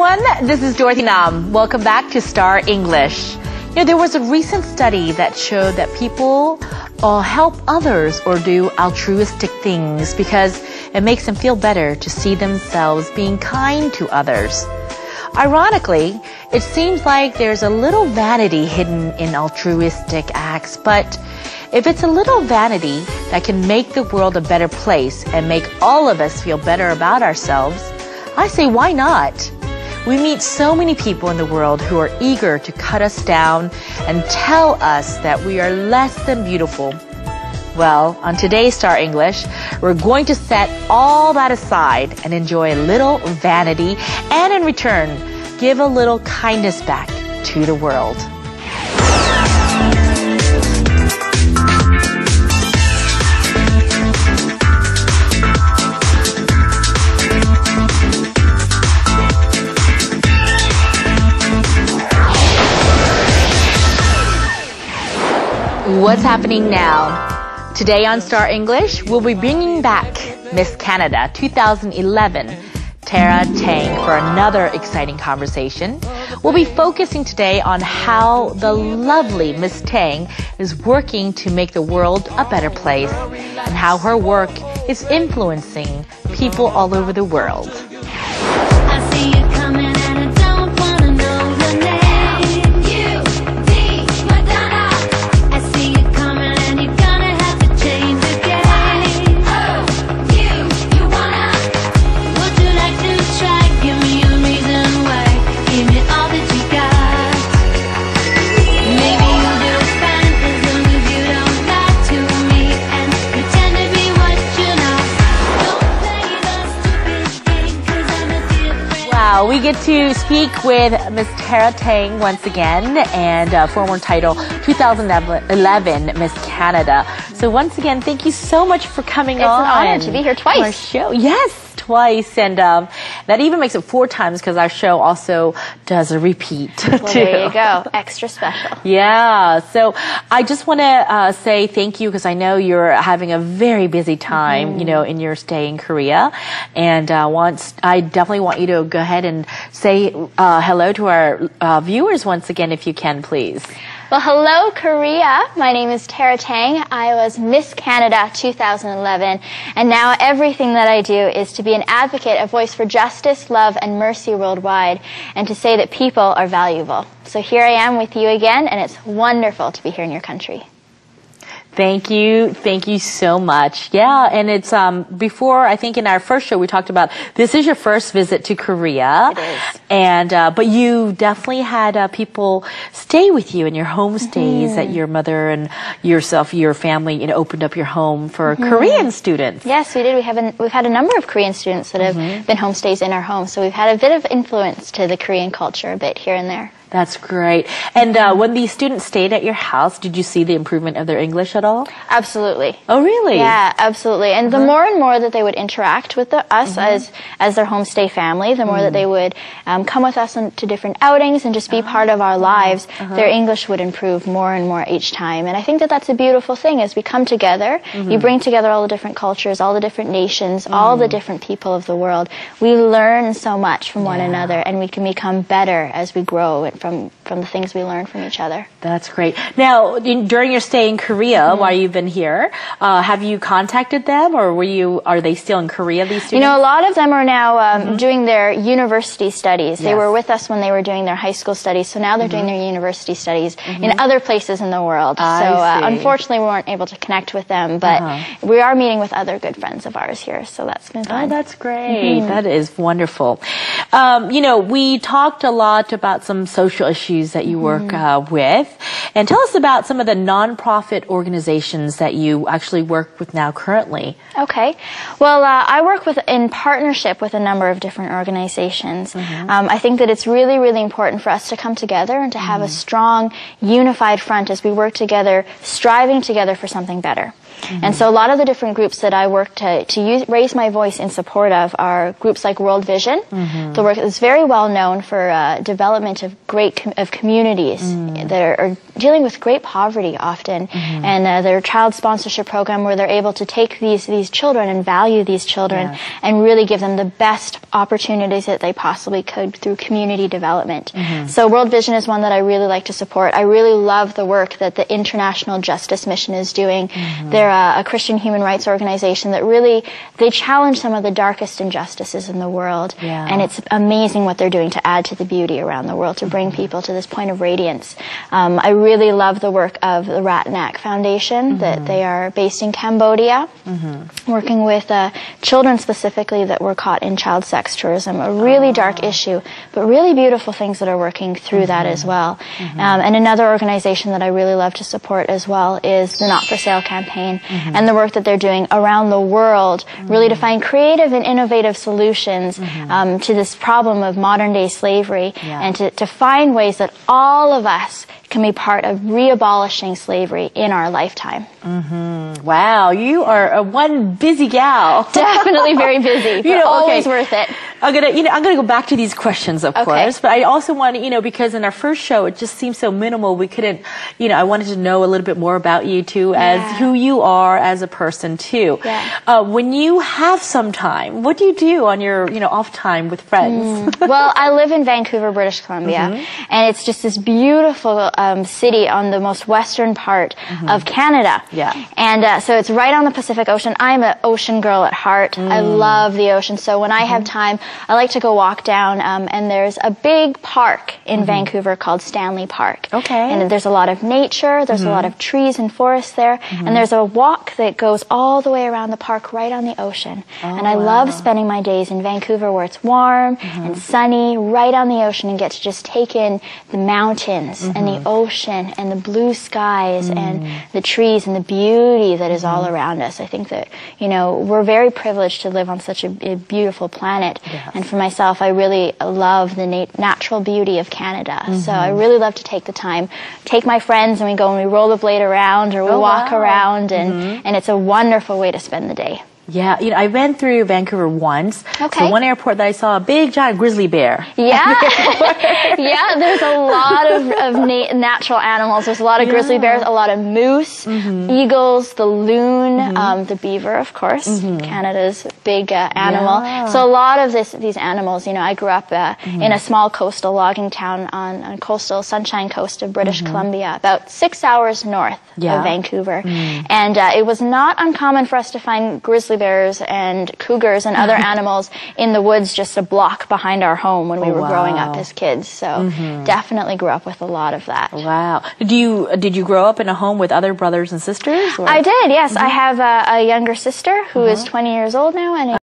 everyone. This is Dorothy Nam. Welcome back to Star English. There was a recent study that showed that people help others or do altruistic things because it makes them feel better to see themselves being kind to others. Ironically, it seems like there's a little vanity hidden in altruistic acts, but if it's a little vanity that can make the world a better place and make all of us feel better about ourselves, I say why not? We meet so many people in the world who are eager to cut us down and tell us that we are less than beautiful. Well, on today's Star English, we're going to set all that aside and enjoy a little vanity and in return, give a little kindness back to the world. What's happening now? Today on Star English, we'll be bringing back Miss Canada 2011, Tara Teng, for another exciting conversation. We'll be focusing today on how the lovely Miss Teng is working to make the world a better place and how her work is influencing people all over the world. I see you coming and I don't wanna know your name. We get to speak with Miss Tara Teng once again, and former title 2011 Miss Canada. So once again, thank you so much for coming on. It's an honor to be here twice. Our show. Yes, twice, and that even makes it 4 times because our show also does a repeat. Well, there you go, extra special. Yeah, so I just want to say thank you because I know you're having a very busy time, in your stay in Korea, and I definitely want you to go ahead and say hello to our viewers once again, if you can, please. Well, hello, Korea. My name is Tara Teng. I was Miss Canada 2011, and now everything that I do is to be an advocate, a voice for justice, love, and mercy worldwide, and to say that people are valuable. So here I am with you again, and it's wonderful to be here in your country. Thank you. Thank you so much. Yeah, and it's before, I think in our first show we talked about this is your first visit to Korea. It is. And but you definitely had people stay with you in your homestays that your mother and yourself, your family, opened up your home for Korean students. Yes, we did. We've had a number of Korean students that have been homestays in our home, so we've had a bit of influence to the Korean culture, a bit here and there. That's great. And when these students stayed at your house, did you see the improvement of their English at all? Absolutely. Oh, really? Yeah, absolutely. And the more and more that they would interact with us as their homestay family, the more that they would come with us to different outings and just be part of our lives, their English would improve more and more each time. And I think that that's a beautiful thing as we come together. You bring together all the different cultures, all the different nations, all the different people of the world. We learn so much from one another, and we can become better as we grow from the things we learn from each other. That's great. Now, during your stay in Korea, while you've been here, have you contacted them, or are they still in Korea, these students? A lot of them are now doing their university studies. They were with us when they were doing their high school studies, so now they're doing their university studies in other places in the world. Unfortunately, we weren't able to connect with them, but we are meeting with other good friends of ours here, so that's been fun. Oh, that's great. That is wonderful. We talked a lot about some social issues that you work with, and tell us about some of the nonprofit organizations that you actually work with now currently. Okay. Well, I work in partnership with a number of different organizations. I think that it's really, really important for us to come together and to have a strong, unified front as we work together, striving together for something better. And so a lot of the different groups that I work to raise my voice in support of are groups like World Vision. The work is very well known for development of communities that are dealing with great poverty often, and their child sponsorship program where they're able to take these children and value these children and really give them the best opportunities that they possibly could through community development. So World Vision is one that I really like to support. I really love the work that the International Justice Mission is doing. They're a Christian human rights organization that really, they challenge some of the darkest injustices in the world. And it's amazing what they're doing to add to the beauty around the world, to bring people to this point of radiance. I really love the work of the Ratnak Foundation, that they are based in Cambodia, working with children specifically that were caught in child sex tourism, a really dark issue, but really beautiful things that are working through that as well. And another organization that I really love to support as well is the Not for Sale campaign, and the work that they're doing around the world, really to find creative and innovative solutions to this problem of modern day slavery, and to find ways that all of us can be part of re-abolishing slavery in our lifetime. Wow, you are one busy gal. Definitely very busy, but always worth it. I'm gonna go back to these questions, of course, but I also want to, because in our first show it just seemed so minimal. We couldn't, I wanted to know a little bit more about you too, as who you are as a person too. When you have some time, what do you do on your, off time with friends? Well, I live in Vancouver, British Columbia, and it's just this beautiful city on the most western part of Canada. And so it's right on the Pacific Ocean. I'm an ocean girl at heart. I love the ocean. So when I have time, I like to go walk down, and there's a big park in Vancouver called Stanley Park. And there's a lot of nature, there's a lot of trees and forests there, and there's a walk that goes all the way around the park right on the ocean. And I love spending my days in Vancouver where it's warm and sunny, right on the ocean, and get to just take in the mountains and the ocean and the blue skies and the trees and the beauty that is all around us. I think that, we're very privileged to live on such a beautiful planet. And for myself, I really love the natural beauty of Canada. So I really love to take the time, take my friends, and we go and we rollerblade around or we walk around, and it's a wonderful way to spend the day. Yeah, I went through Vancouver once. Okay. So one airport that I saw a big giant grizzly bear. Yeah. There's a lot of natural animals. There's a lot of grizzly bears, a lot of moose, eagles, the loon, the beaver, of course, Canada's big animal. So a lot of these animals, I grew up in a small coastal logging town on coastal Sunshine Coast of British Columbia, about 6 hours north of Vancouver. And it was not uncommon for us to find grizzly bears and cougars and other animals in the woods just a block behind our home when we were growing up as kids. So definitely grew up with a lot of that. Wow. Did you grow up in a home with other brothers and sisters? Or? I did, yes. I have a younger sister who is 20 years old now, and